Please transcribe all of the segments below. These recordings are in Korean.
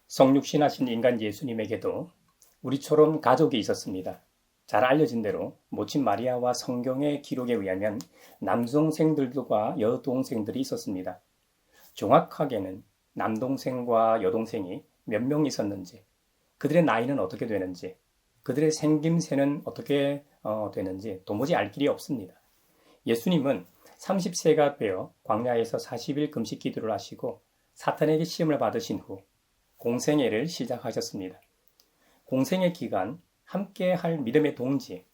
성육신하신 인간 예수님에게도 우리처럼 가족이 있었습니다. 잘 알려진 대로 모친 마리아와 성경의 기록에 의하면 남동생들과 여동생들이 있었습니다. 정확하게는 남동생과 여동생이 몇 명 있었는지, 그들의 나이는 어떻게 되는지, 그들의 생김새는 어떻게 되는지 도무지 알 길이 없습니다. 예수님은 30세가 되어 광야에서 40일 금식 기도를 하시고 사탄에게 시험을 받으신 후 공생애를 시작하셨습니다. 공생애 기간 함께 할 믿음의 동지,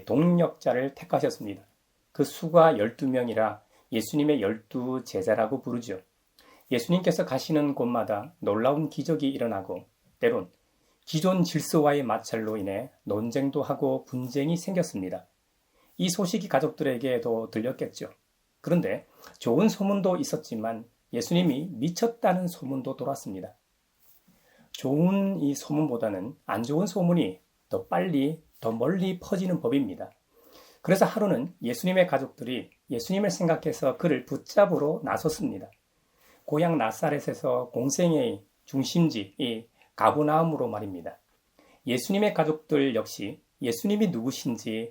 동력자를 택하셨습니다. 그 수가 12명이라 예수님의 12제자라고 부르죠. 예수님께서 가시는 곳마다 놀라운 기적이 일어나고 때론 기존 질서와의 마찰로 인해 논쟁도 하고 분쟁이 생겼습니다. 이 소식이 가족들에게도 들렸겠죠. 그런데 좋은 소문도 있었지만 예수님이 미쳤다는 소문도 돌았습니다. 좋은 이 소문보다는 안 좋은 소문이 더 빨리, 더 멀리 퍼지는 법입니다. 그래서 하루는 예수님의 가족들이 예수님을 생각해서 그를 붙잡으러 나섰습니다. 고향 나사렛에서 공생의 중심지, 이 가버나움으로 말입니다. 예수님의 가족들 역시 예수님이 누구신지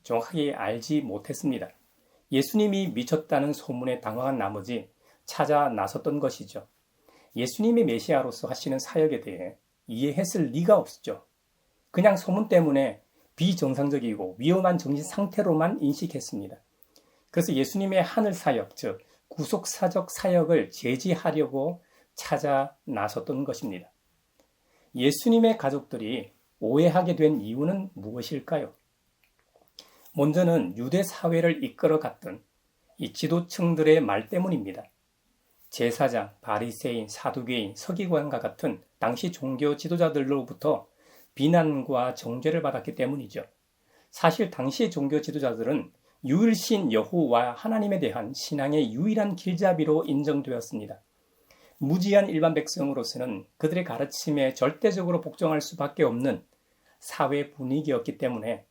정확하게 알지 못했습니다. 예수님이 미쳤다는 소문에 당황한 나머지 찾아 나섰던 것이죠. 예수님이 메시아로서 하시는 사역에 대해 이해했을 리가 없죠. 그냥 소문 때문에 비정상적이고 위험한 정신 상태로만 인식했습니다. 그래서 예수님의 하늘 사역, 즉 구속사적 사역을 제지하려고 찾아 나섰던 것입니다. 예수님의 가족들이 오해하게 된 이유는 무엇일까요? 먼저는 유대 사회를 이끌어갔던 이 지도층들의 말 때문입니다. 제사장, 바리새인, 사두개인, 서기관과 같은 당시 종교 지도자들로부터 비난과 정죄를 받았기 때문이죠. 사실 당시 종교 지도자들은 유일신 여호와 하나님에 대한 신앙의 유일한 길잡이로 인정되었습니다. 무지한 일반 백성으로서는 그들의 가르침에 절대적으로 복종할 수밖에 없는 사회 분위기였기 때문에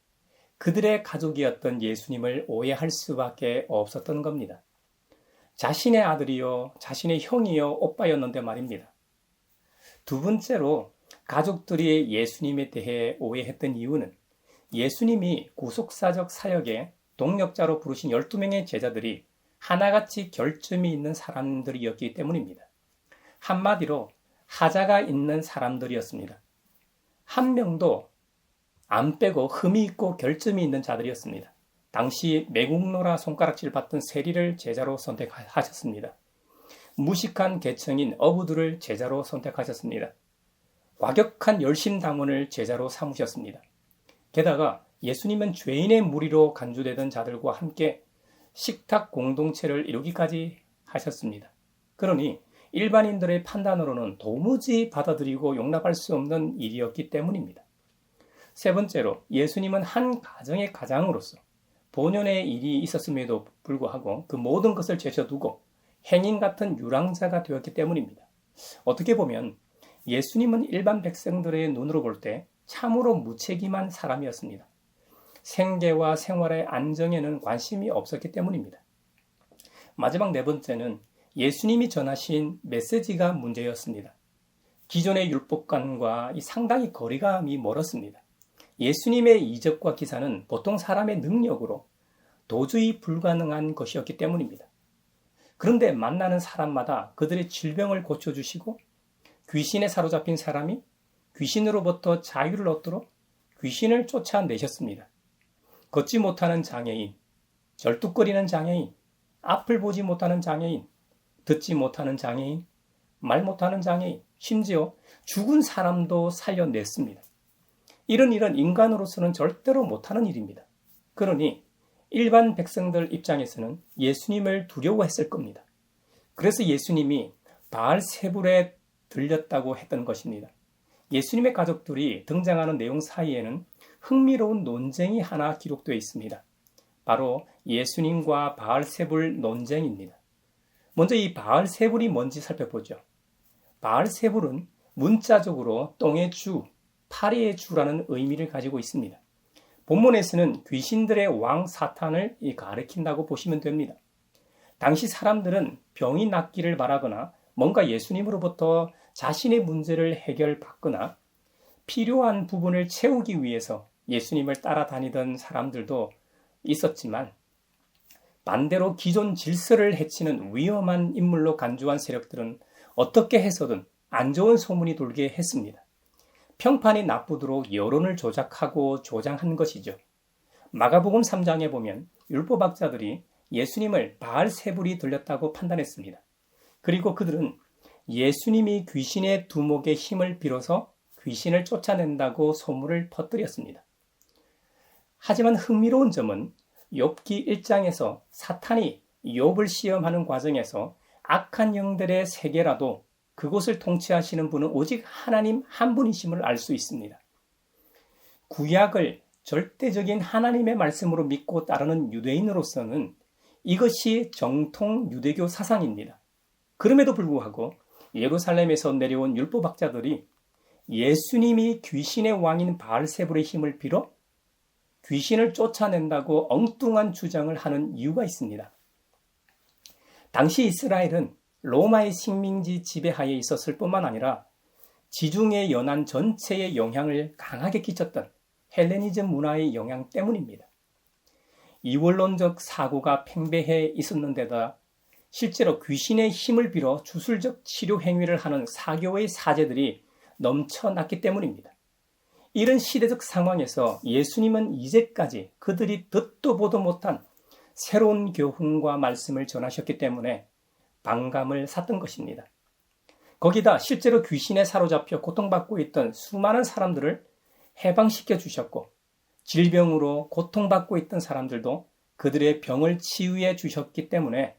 그들의 가족이었던 예수님을 오해할 수밖에 없었던 겁니다. 자신의 아들이요, 자신의 형이요, 오빠였는데 말입니다. 두 번째로 가족들이 예수님에 대해 오해했던 이유는 예수님이 구속사적 사역에 동력자로 부르신 12명의 제자들이 하나같이 결점이 있는 사람들이었기 때문입니다. 한마디로 하자가 있는 사람들이었습니다. 한 명도 안 빼고 흠이 있고 결점이 있는 자들이었습니다. 당시 매국노라 손가락질 받던 세리를 제자로 선택하셨습니다. 무식한 계층인 어부들을 제자로 선택하셨습니다. 과격한 열심당원을 제자로 삼으셨습니다. 게다가 예수님은 죄인의 무리로 간주되던 자들과 함께 식탁 공동체를 이루기까지 하셨습니다. 그러니 일반인들의 판단으로는 도무지 받아들이고 용납할 수 없는 일이었기 때문입니다. 세 번째로 예수님은 한 가정의 가장으로서 본연의 일이 있었음에도 불구하고 그 모든 것을 제쳐두고 행인 같은 유랑자가 되었기 때문입니다. 어떻게 보면 예수님은 일반 백성들의 눈으로 볼 때 참으로 무책임한 사람이었습니다. 생계와 생활의 안정에는 관심이 없었기 때문입니다. 마지막 네 번째는 예수님이 전하신 메시지가 문제였습니다. 기존의 율법관과 상당히 거리감이 멀었습니다. 예수님의 이적과 기사는 보통 사람의 능력으로 도저히 불가능한 것이었기 때문입니다. 그런데 만나는 사람마다 그들의 질병을 고쳐주시고 귀신에 사로잡힌 사람이 귀신으로부터 자유를 얻도록 귀신을 쫓아내셨습니다. 걷지 못하는 장애인, 절뚝거리는 장애인, 앞을 보지 못하는 장애인, 듣지 못하는 장애인, 말 못하는 장애인, 심지어 죽은 사람도 살려냈습니다. 이런 일은 인간으로서는 절대로 못하는 일입니다. 그러니 일반 백성들 입장에서는 예수님을 두려워했을 겁니다. 그래서 예수님이 바알세불에 들렸다고 했던 것입니다. 예수님의 가족들이 등장하는 내용 사이에는 흥미로운 논쟁이 하나 기록되어 있습니다. 바로 예수님과 바알세불 논쟁입니다. 먼저 이 바알세불이 뭔지 살펴보죠. 바알세불은 문자적으로 똥의 주, 파리의 주라는 의미를 가지고 있습니다. 본문에서는 귀신들의 왕 사탄을 가리킨다고 보시면 됩니다. 당시 사람들은 병이 낫기를 바라거나 뭔가 예수님으로부터 자신의 문제를 해결받거나 필요한 부분을 채우기 위해서 예수님을 따라다니던 사람들도 있었지만, 반대로 기존 질서를 해치는 위험한 인물로 간주한 세력들은 어떻게 해서든 안 좋은 소문이 돌게 했습니다. 평판이 나쁘도록 여론을 조작하고 조장한 것이죠. 마가복음 3장에 보면 율법학자들이 예수님을 바알세불이 들렸다고 판단했습니다. 그리고 그들은 예수님이 귀신의 두목의 힘을 빌어서 귀신을 쫓아낸다고 소문을 퍼뜨렸습니다. 하지만 흥미로운 점은 욥기 1장에서 사탄이 욥을 시험하는 과정에서 악한 영들의 세계라도 그곳을 통치하시는 분은 오직 하나님 한 분이심을 알 수 있습니다. 구약을 절대적인 하나님의 말씀으로 믿고 따르는 유대인으로서는 이것이 정통 유대교 사상입니다. 그럼에도 불구하고 예루살렘에서 내려온 율법학자들이 예수님이 귀신의 왕인 바알세불의 힘을 빌어 귀신을 쫓아낸다고 엉뚱한 주장을 하는 이유가 있습니다. 당시 이스라엘은 로마의 식민지 지배하에 있었을 뿐만 아니라 지중해 연안 전체에 영향을 강하게 끼쳤던 헬레니즘 문화의 영향 때문입니다. 이원론적 사고가 팽배해 있었는데다 실제로 귀신의 힘을 빌어 주술적 치료 행위를 하는 사교의 사제들이 넘쳐났기 때문입니다. 이런 시대적 상황에서 예수님은 이제까지 그들이 듣도 보도 못한 새로운 교훈과 말씀을 전하셨기 때문에 반감을 샀던 것입니다. 거기다 실제로 귀신에 사로잡혀 고통받고 있던 수많은 사람들을 해방시켜 주셨고, 질병으로 고통받고 있던 사람들도 그들의 병을 치유해 주셨기 때문에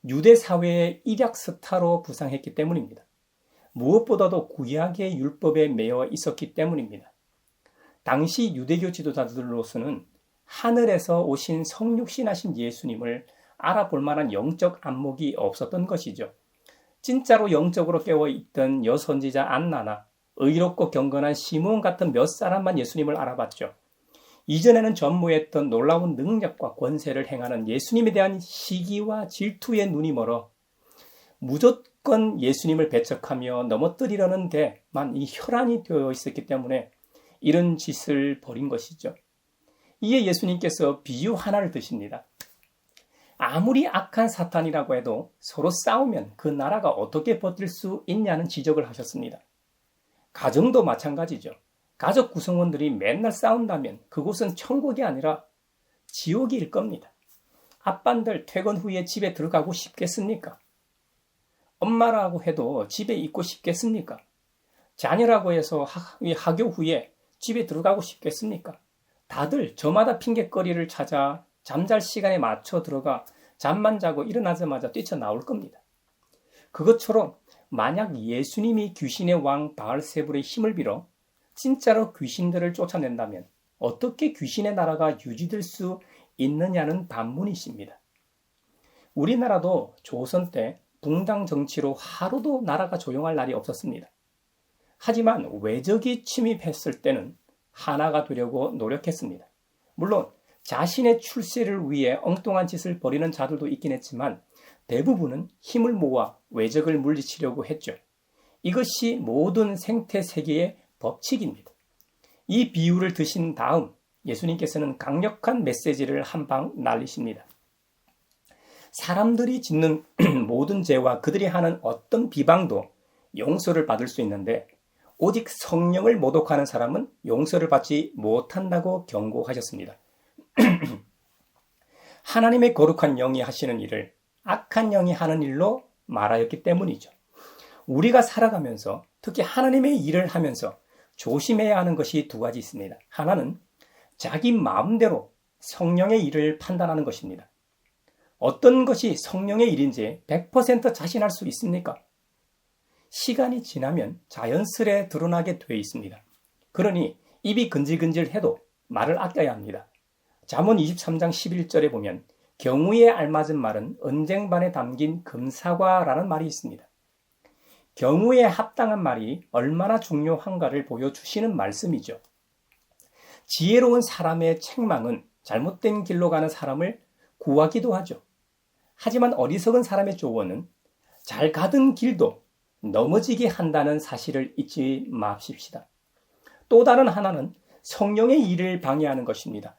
유대 사회의 일약 스타로 부상했기 때문입니다. 무엇보다도 구약의 율법에 매여 있었기 때문입니다. 당시 유대교 지도자들로서는 하늘에서 오신 성육신하신 예수님을 알아볼 만한 영적 안목이 없었던 것이죠. 진짜로 영적으로 깨어있던 여선지자 안나나 의롭고 경건한 시므온 같은 몇 사람만 예수님을 알아봤죠. 이전에는 전무했던 놀라운 능력과 권세를 행하는 예수님에 대한 시기와 질투의 눈이 멀어 무조건 예수님을 배척하며 넘어뜨리려는 데만 이 혈안이 되어 있었기 때문에 이런 짓을 벌인 것이죠. 이에 예수님께서 비유 하나를 드십니다. 아무리 악한 사탄이라고 해도 서로 싸우면 그 나라가 어떻게 버틸 수 있냐는 지적을 하셨습니다. 가정도 마찬가지죠. 가족 구성원들이 맨날 싸운다면 그곳은 천국이 아니라 지옥일 겁니다. 아빠들 퇴근 후에 집에 들어가고 싶겠습니까? 엄마라고 해도 집에 있고 싶겠습니까? 자녀라고 해서 하교 후에 집에 들어가고 싶겠습니까? 다들 저마다 핑곗거리를 찾아 잠잘 시간에 맞춰 들어가 잠만 자고 일어나자마자 뛰쳐나올 겁니다. 그것처럼 만약 예수님이 귀신의 왕 바알세불의 힘을 빌어 진짜로 귀신들을 쫓아낸다면 어떻게 귀신의 나라가 유지될 수 있느냐는 반문이십니다. 우리나라도 조선 때 붕당 정치로 하루도 나라가 조용할 날이 없었습니다. 하지만 외적이 침입했을 때는 하나가 되려고 노력했습니다. 물론 자신의 출세를 위해 엉뚱한 짓을 벌이는 자들도 있긴 했지만 대부분은 힘을 모아 외적을 물리치려고 했죠. 이것이 모든 생태 세계의 법칙입니다. 이 비유를 드신 다음 예수님께서는 강력한 메시지를 한 방 날리십니다. 사람들이 짓는 모든 죄와 그들이 하는 어떤 비방도 용서를 받을 수 있는데 오직 성령을 모독하는 사람은 용서를 받지 못한다고 경고하셨습니다. 하나님의 거룩한 영이 하시는 일을 악한 영이 하는 일로 말하였기 때문이죠. 우리가 살아가면서 특히 하나님의 일을 하면서 조심해야 하는 것이 두 가지 있습니다. 하나는 자기 마음대로 성령의 일을 판단하는 것입니다. 어떤 것이 성령의 일인지 100% 자신할 수 있습니까? 시간이 지나면 자연스레 드러나게 되어 있습니다. 그러니 입이 근질근질해도 말을 아껴야 합니다. 잠언 23장 11절에 보면 경우에 알맞은 말은 언쟁반에 담긴 금사과라는 말이 있습니다. 경우에 합당한 말이 얼마나 중요한가를 보여주시는 말씀이죠. 지혜로운 사람의 책망은 잘못된 길로 가는 사람을 구하기도 하죠. 하지만 어리석은 사람의 조언은 잘 가던 길도 넘어지게 한다는 사실을 잊지 마십시다. 또 다른 하나는 성령의 일을 방해하는 것입니다.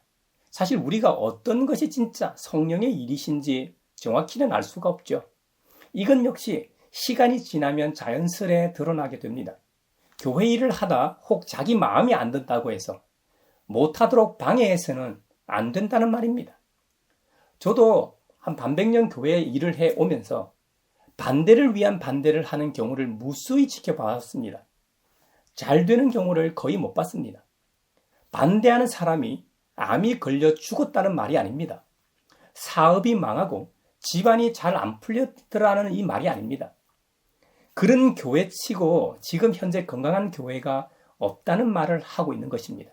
사실 우리가 어떤 것이 진짜 성령의 일이신지 정확히는 알 수가 없죠. 이건 역시 시간이 지나면 자연스레 드러나게 됩니다. 교회 일을 하다 혹 자기 마음이 안 든다고 해서 못하도록 방해해서는 안 된다는 말입니다. 저도 한 반백년 교회 일을 해오면서 반대를 위한 반대를 하는 경우를 무수히 지켜봤습니다. 잘 되는 경우를 거의 못 봤습니다. 반대하는 사람이 암이 걸려 죽었다는 말이 아닙니다. 사업이 망하고 집안이 잘 안 풀렸더라는 이 말이 아닙니다. 그런 교회치고 지금 현재 건강한 교회가 없다는 말을 하고 있는 것입니다.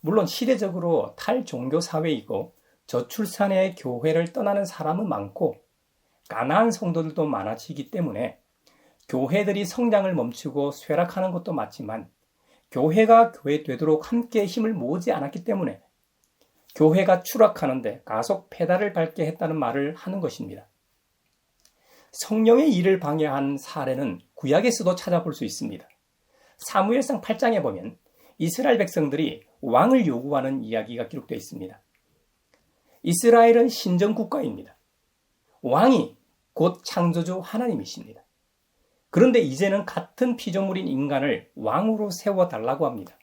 물론 시대적으로 탈종교 사회이고 저출산의 교회를 떠나는 사람은 많고 가난한 성도들도 많아지기 때문에 교회들이 성장을 멈추고 쇠락하는 것도 맞지만 교회가 교회 되도록 함께 힘을 모으지 않았기 때문에 교회가 추락하는데 가속 페달을 밟게 했다는 말을 하는 것입니다. 성령의 일을 방해한 사례는 구약에서도 찾아볼 수 있습니다. 사무엘상 8장에 보면 이스라엘 백성들이 왕을 요구하는 이야기가 기록되어 있습니다. 이스라엘은 신정국가입니다. 왕이 곧 창조주 하나님이십니다. 그런데 이제는 같은 피조물인 인간을 왕으로 세워달라고 합니다.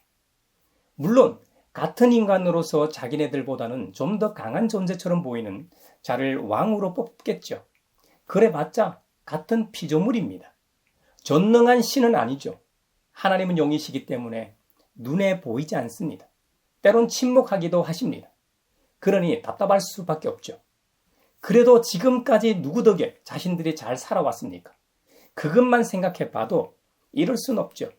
물론 같은 인간으로서 자기네들보다는 좀 더 강한 존재처럼 보이는 자를 왕으로 뽑겠죠. 그래봤자 같은 피조물입니다. 전능한 신은 아니죠. 하나님은 영이시기 때문에 눈에 보이지 않습니다. 때론 침묵하기도 하십니다. 그러니 답답할 수밖에 없죠. 그래도 지금까지 누구 덕에 자신들이 잘 살아왔습니까? 그것만 생각해봐도 이럴 순 없죠.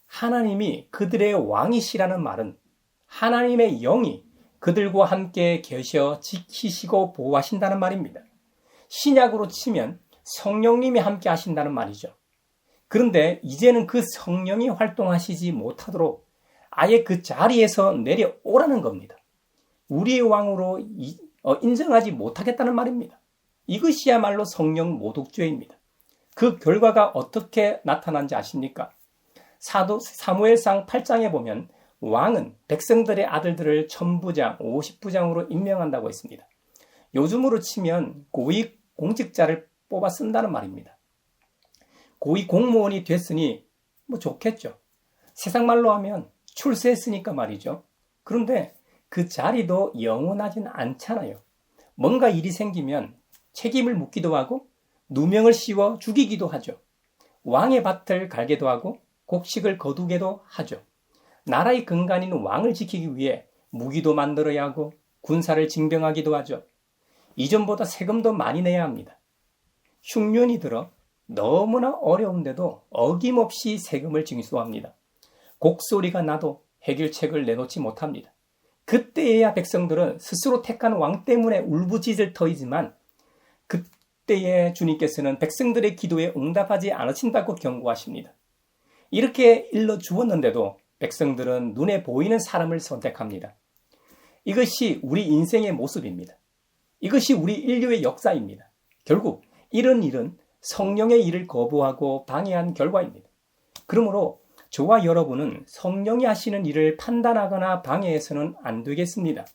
하나님이 그들의 왕이시라는 말은 하나님의 영이 그들과 함께 계셔 지키시고 보호하신다는 말입니다. 신약으로 치면 성령님이 함께 하신다는 말이죠. 그런데 이제는 그 성령이 활동하시지 못하도록 아예 그 자리에서 내려오라는 겁니다. 우리의 왕으로 인정하지 못하겠다는 말입니다. 이것이야말로 성령 모독죄입니다. 그 결과가 어떻게 나타난지 아십니까? 사무엘상 8장에 보면 왕은 백성들의 아들들을 천부장, 50부장으로 임명한다고 했습니다. 요즘으로 치면 고위 공직자를 뽑아 쓴다는 말입니다. 고위 공무원이 됐으니 좋겠죠. 세상 말로 하면 출세했으니까 말이죠. 그런데 그 자리도 영원하진 않잖아요. 뭔가 일이 생기면 책임을 묻기도 하고 누명을 씌워 죽이기도 하죠. 왕의 밭을 갈기도 하고 곡식을 거두게도 하죠. 나라의 근간인 왕을 지키기 위해 무기도 만들어야 하고 군사를 징병하기도 하죠. 이전보다 세금도 많이 내야 합니다. 흉년이 들어 너무나 어려운데도 어김없이 세금을 징수합니다. 곡소리가 나도 해결책을 내놓지 못합니다. 그때에야 백성들은 스스로 택한 왕 때문에 울부짖을 터이지만 그때에 주님께서는 백성들의 기도에 응답하지 않으신다고 경고하십니다. 이렇게 일러 주었는데도 백성들은 눈에 보이는 사람을 선택합니다. 이것이 우리 인생의 모습입니다. 이것이 우리 인류의 역사입니다. 결국 이런 일은 성령의 일을 거부하고 방해한 결과입니다. 그러므로 저와 여러분은 성령이 하시는 일을 판단하거나 방해해서는 안 되겠습니다.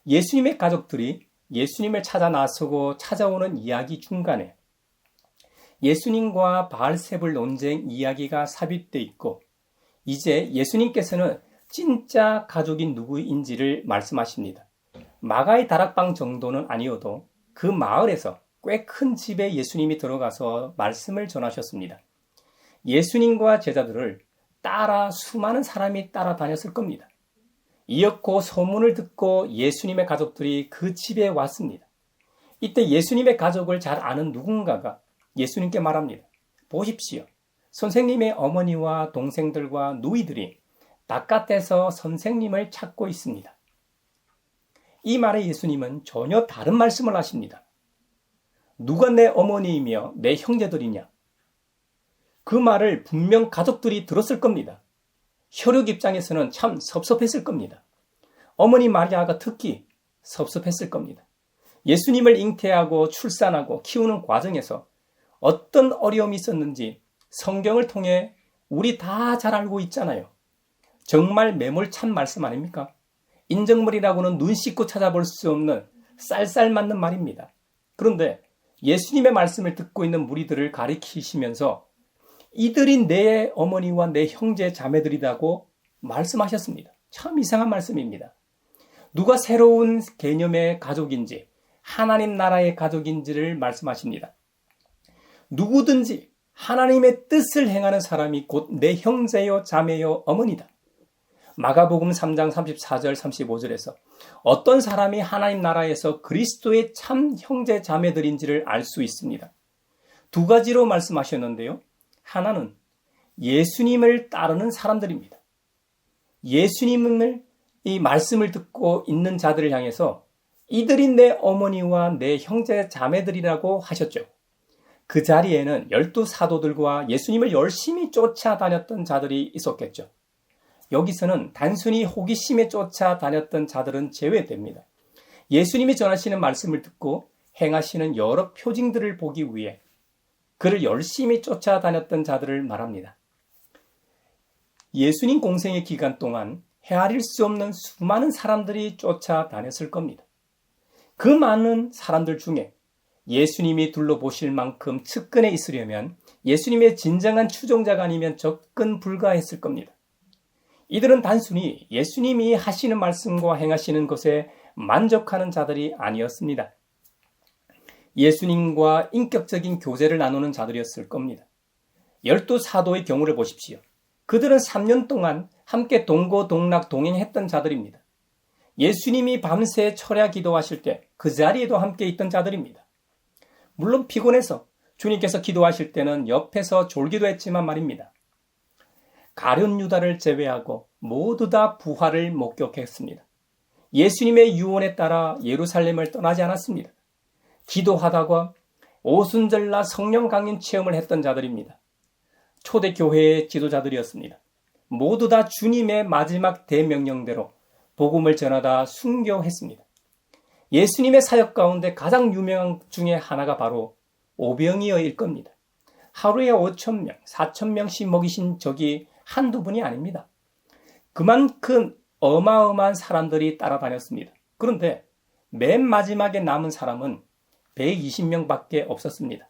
예수님의 가족들이 예수님을 찾아 나서고 찾아오는 이야기 중간에 예수님과 바알세불 논쟁 이야기가 삽입되어 있고 이제 예수님께서는 진짜 가족이 누구인지를 말씀하십니다. 마가의 다락방 정도는 아니어도 그 마을에서 꽤 큰 집에 예수님이 들어가서 말씀을 전하셨습니다. 예수님과 제자들을 따라 수많은 사람이 따라다녔을 겁니다. 이윽고 소문을 듣고 예수님의 가족들이 그 집에 왔습니다. 이때 예수님의 가족을 잘 아는 누군가가 예수님께 말합니다. 보십시오. 선생님의 어머니와 동생들과 누이들이 바깥에서 선생님을 찾고 있습니다. 이 말에 예수님은 전혀 다른 말씀을 하십니다. 누가 내 어머니이며 내 형제들이냐? 그 말을 분명 가족들이 들었을 겁니다. 혈육 입장에서는 참 섭섭했을 겁니다. 어머니 마리아가 특히 섭섭했을 겁니다. 예수님을 잉태하고 출산하고 키우는 과정에서 어떤 어려움이 있었는지 성경을 통해 우리 다 잘 알고 있잖아요. 정말 매몰찬 말씀 아닙니까? 인정물이라고는 눈 씻고 찾아볼 수 없는 쌀쌀 맞는 말입니다. 그런데 예수님의 말씀을 듣고 있는 무리들을 가리키시면서 이들이 내 어머니와 내 형제 자매들이라고 말씀하셨습니다. 참 이상한 말씀입니다. 누가 새로운 개념의 가족인지 하나님 나라의 가족인지를 말씀하십니다. 누구든지 하나님의 뜻을 행하는 사람이 곧 내 형제요 자매요 어머니다. 마가복음 3장 34절 35절에서 어떤 사람이 하나님 나라에서 그리스도의 참 형제 자매들인지를 알 수 있습니다. 두 가지로 말씀하셨는데요. 하나는 예수님을 따르는 사람들입니다. 예수님을 이 말씀을 듣고 있는 자들을 향해서 이들이 내 어머니와 내 형제 자매들이라고 하셨죠. 그 자리에는 12 사도들과 예수님을 열심히 쫓아다녔던 자들이 있었겠죠. 여기서는 단순히 호기심에 쫓아다녔던 자들은 제외됩니다. 예수님이 전하시는 말씀을 듣고 행하시는 여러 표징들을 보기 위해 그를 열심히 쫓아다녔던 자들을 말합니다. 예수님 공생의 기간 동안 헤아릴 수 없는 수많은 사람들이 쫓아다녔을 겁니다. 그 많은 사람들 중에 예수님이 둘러보실 만큼 측근에 있으려면 예수님의 진정한 추종자가 아니면 접근 불가했을 겁니다. 이들은 단순히 예수님이 하시는 말씀과 행하시는 것에 만족하는 자들이 아니었습니다. 예수님과 인격적인 교제를 나누는 자들이었을 겁니다. 12 사도의 경우를 보십시오. 그들은 3년 동안 함께 동고동락 동행했던 자들입니다. 예수님이 밤새 철야 기도하실 때 그 자리에도 함께 있던 자들입니다. 물론 피곤해서 주님께서 기도하실 때는 옆에서 졸기도 했지만 말입니다. 가룟 유다를 제외하고 모두 다 부활을 목격했습니다. 예수님의 유언에 따라 예루살렘을 떠나지 않았습니다. 기도하다가 오순절날 성령 강림 체험을 했던 자들입니다. 초대교회의 지도자들이었습니다. 모두 다 주님의 마지막 대명령대로 복음을 전하다 순교했습니다. 예수님의 사역 가운데 가장 유명한 중에 하나가 바로 오병이어일 겁니다. 하루에 5,000명, 4,000명씩 먹이신 적이 한두 분이 아닙니다. 그만큼 어마어마한 사람들이 따라다녔습니다. 그런데 맨 마지막에 남은 사람은 120명밖에 없었습니다.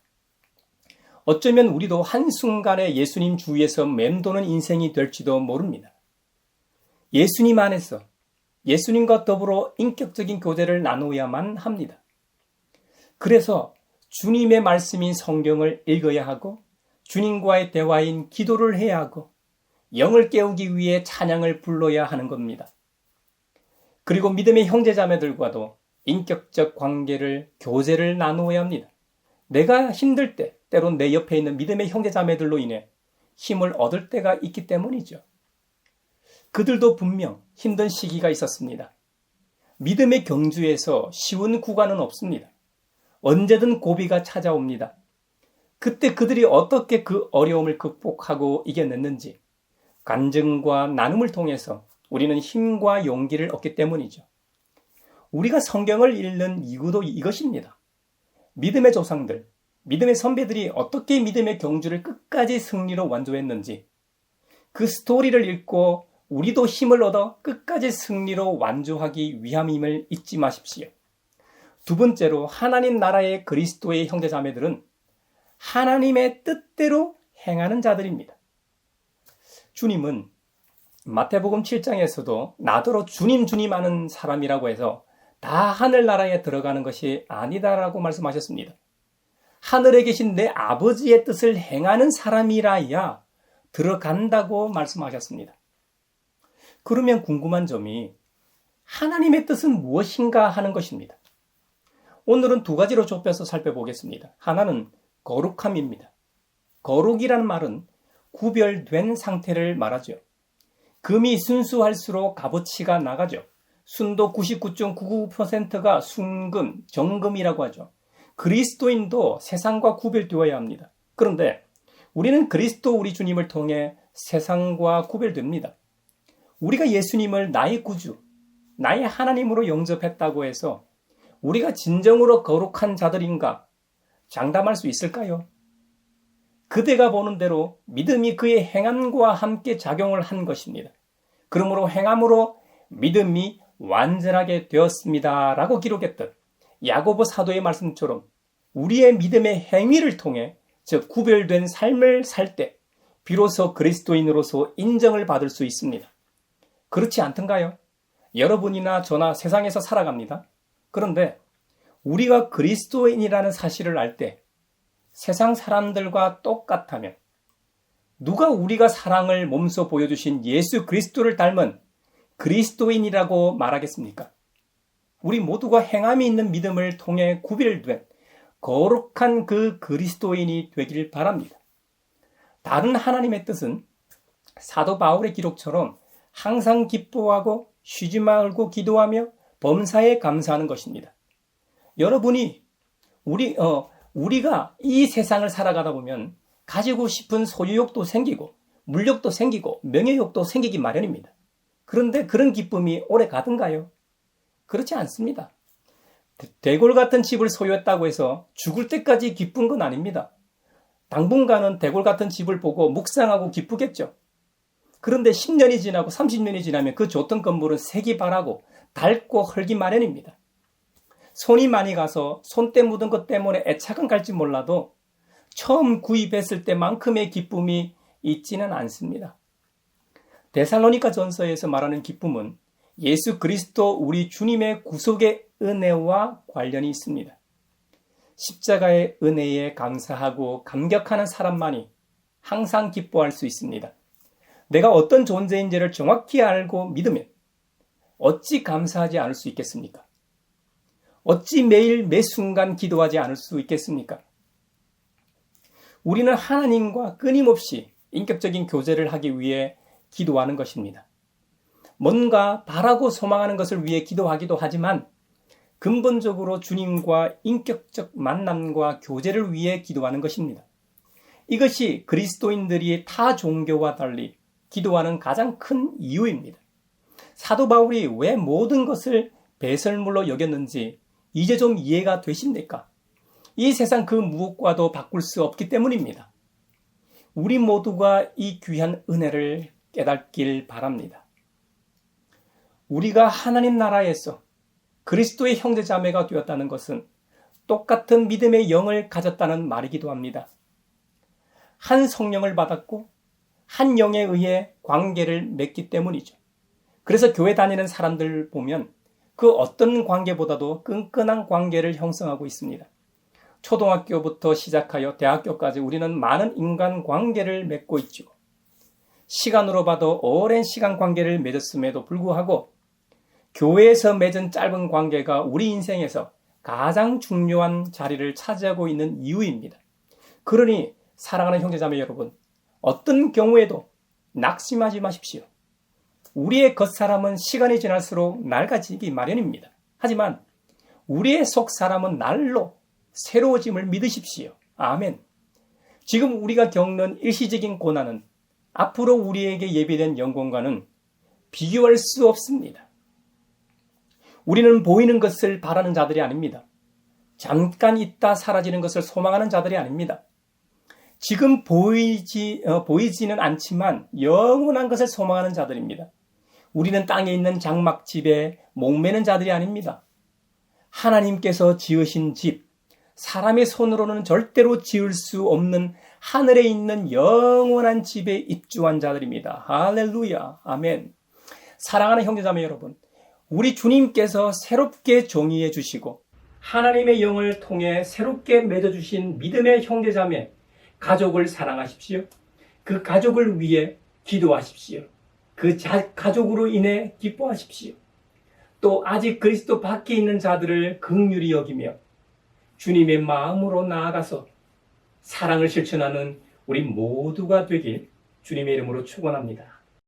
어쩌면 우리도 한순간에 예수님 주위에서 맴도는 인생이 될지도 모릅니다. 예수님 안에서 예수님과 더불어 인격적인 교제를 나누어야만 합니다. 그래서 주님의 말씀인 성경을 읽어야 하고 주님과의 대화인 기도를 해야 하고 영을 깨우기 위해 찬양을 불러야 하는 겁니다. 그리고 믿음의 형제자매들과도 인격적 관계를, 교제를 나누어야 합니다. 내가 힘들 때 때론 내 옆에 있는 믿음의 형제자매들로 인해 힘을 얻을 때가 있기 때문이죠. 그들도 분명 힘든 시기가 있었습니다. 믿음의 경주에서 쉬운 구간은 없습니다. 언제든 고비가 찾아옵니다. 그때 그들이 어떻게 그 어려움을 극복하고 이겨냈는지 간증과 나눔을 통해서 우리는 힘과 용기를 얻기 때문이죠. 우리가 성경을 읽는 이유도 이것입니다. 믿음의 조상들, 믿음의 선배들이 어떻게 믿음의 경주를 끝까지 승리로 완주했는지 그 스토리를 읽고 우리도 힘을 얻어 끝까지 승리로 완주하기 위함임을 잊지 마십시오. 두 번째로 하나님 나라의 그리스도의 형제자매들은 하나님의 뜻대로 행하는 자들입니다. 주님은 마태복음 7장에서도 나더러 주님 주님 하는 사람이라고 해서 다 하늘나라에 들어가는 것이 아니다라고 말씀하셨습니다. 하늘에 계신 내 아버지의 뜻을 행하는 사람이라야 들어간다고 말씀하셨습니다. 그러면 궁금한 점이 하나님의 뜻은 무엇인가 하는 것입니다. 오늘은 두 가지로 좁혀서 살펴보겠습니다. 하나는 거룩함입니다. 거룩이라는 말은 구별된 상태를 말하죠. 금이 순수할수록 값어치가 나가죠. 순도 99.99%가 순금, 정금이라고 하죠. 그리스도인도 세상과 구별되어야 합니다. 그런데 우리는 그리스도 우리 주님을 통해 세상과 구별됩니다. 우리가 예수님을 나의 구주, 나의 하나님으로 영접했다고 해서 우리가 진정으로 거룩한 자들인가 장담할 수 있을까요? 그대가 보는 대로 믿음이 그의 행함과 함께 작용을 한 것입니다. 그러므로 행함으로 믿음이 완전하게 되었습니다. 라고 기록했던 야고보 사도의 말씀처럼 우리의 믿음의 행위를 통해 즉 구별된 삶을 살 때 비로소 그리스도인으로서 인정을 받을 수 있습니다. 그렇지 않던가요? 여러분이나 저나 세상에서 살아갑니다. 그런데 우리가 그리스도인이라는 사실을 알 때 세상 사람들과 똑같다면 누가 우리가 사랑을 몸소 보여주신 예수 그리스도를 닮은 그리스도인이라고 말하겠습니까? 우리 모두가 행함이 있는 믿음을 통해 구별된 거룩한 그 그리스도인이 되길 바랍니다. 다른 하나님의 뜻은 사도 바울의 기록처럼 항상 기뻐하고 쉬지 말고 기도하며 범사에 감사하는 것입니다. 여러분이 우리가 이 세상을 살아가다 보면 가지고 싶은 소유욕도 생기고 물욕도 생기고 명예욕도 생기기 마련입니다. 그런데 그런 기쁨이 오래 가든가요? 그렇지 않습니다. 대골 같은 집을 소유했다고 해서 죽을 때까지 기쁜 건 아닙니다. 당분간은 대골 같은 집을 보고 묵상하고 기쁘겠죠. 그런데 10년이 지나고 30년이 지나면 그 좋던 건물은 색이 바라고 닳고 헐기 마련입니다. 손이 많이 가서 손때 묻은 것 때문에 애착은 갈지 몰라도 처음 구입했을 때만큼의 기쁨이 있지는 않습니다. 데살로니가 전서에서 말하는 기쁨은 예수 그리스도 우리 주님의 구속의 은혜와 관련이 있습니다. 십자가의 은혜에 감사하고 감격하는 사람만이 항상 기뻐할 수 있습니다. 내가 어떤 존재인지를 정확히 알고 믿으면 어찌 감사하지 않을 수 있겠습니까? 어찌 매일 매 순간 기도하지 않을 수 있겠습니까? 우리는 하나님과 끊임없이 인격적인 교제를 하기 위해 기도하는 것입니다. 뭔가 바라고 소망하는 것을 위해 기도하기도 하지만 근본적으로 주님과 인격적 만남과 교제를 위해 기도하는 것입니다. 이것이 그리스도인들이 타 종교와 달리 기도하는 가장 큰 이유입니다. 사도 바울이 왜 모든 것을 배설물로 여겼는지 이제 좀 이해가 되십니까? 이 세상 그 무엇과도 바꿀 수 없기 때문입니다. 우리 모두가 이 귀한 은혜를 깨닫길 바랍니다. 우리가 하나님 나라에서 그리스도의 형제자매가 되었다는 것은 똑같은 믿음의 영을 가졌다는 말이기도 합니다. 한 성령을 받았고 한 영에 의해 관계를 맺기 때문이죠. 그래서 교회 다니는 사람들 보면 그 어떤 관계보다도 끈끈한 관계를 형성하고 있습니다. 초등학교부터 시작하여 대학교까지 우리는 많은 인간 관계를 맺고 있죠. 시간으로 봐도 오랜 시간 관계를 맺었음에도 불구하고 교회에서 맺은 짧은 관계가 우리 인생에서 가장 중요한 자리를 차지하고 있는 이유입니다. 그러니 사랑하는 형제자매 여러분, 어떤 경우에도 낙심하지 마십시오. 우리의 겉사람은 시간이 지날수록 낡아지기 마련입니다. 하지만 우리의 속사람은 날로 새로워짐을 믿으십시오. 아멘. 지금 우리가 겪는 일시적인 고난은 앞으로 우리에게 예비된 영광과는 비교할 수 없습니다. 우리는 보이는 것을 바라는 자들이 아닙니다. 잠깐 있다 사라지는 것을 소망하는 자들이 아닙니다. 지금 보이지는 않지만 영원한 것을 소망하는 자들입니다. 우리는 땅에 있는 장막집에 목매는 자들이 아닙니다. 하나님께서 지으신 집, 사람의 손으로는 절대로 지을 수 없는 하늘에 있는 영원한 집에 입주한 자들입니다. 할렐루야, 아멘. 사랑하는 형제자매 여러분, 우리 주님께서 새롭게 정의해 주시고 하나님의 영을 통해 새롭게 맺어주신 믿음의 형제자매, 가족을 사랑하십시오. 그 가족을 위해 기도하십시오. 그 가족으로 인해 기뻐하십시오. 또 아직 그리스도 밖에 있는 자들을 긍휼히 여기며 주님의 마음으로 나아가서 사랑을 실천하는 우리 모두가 되길 주님의 이름으로 축원합니다.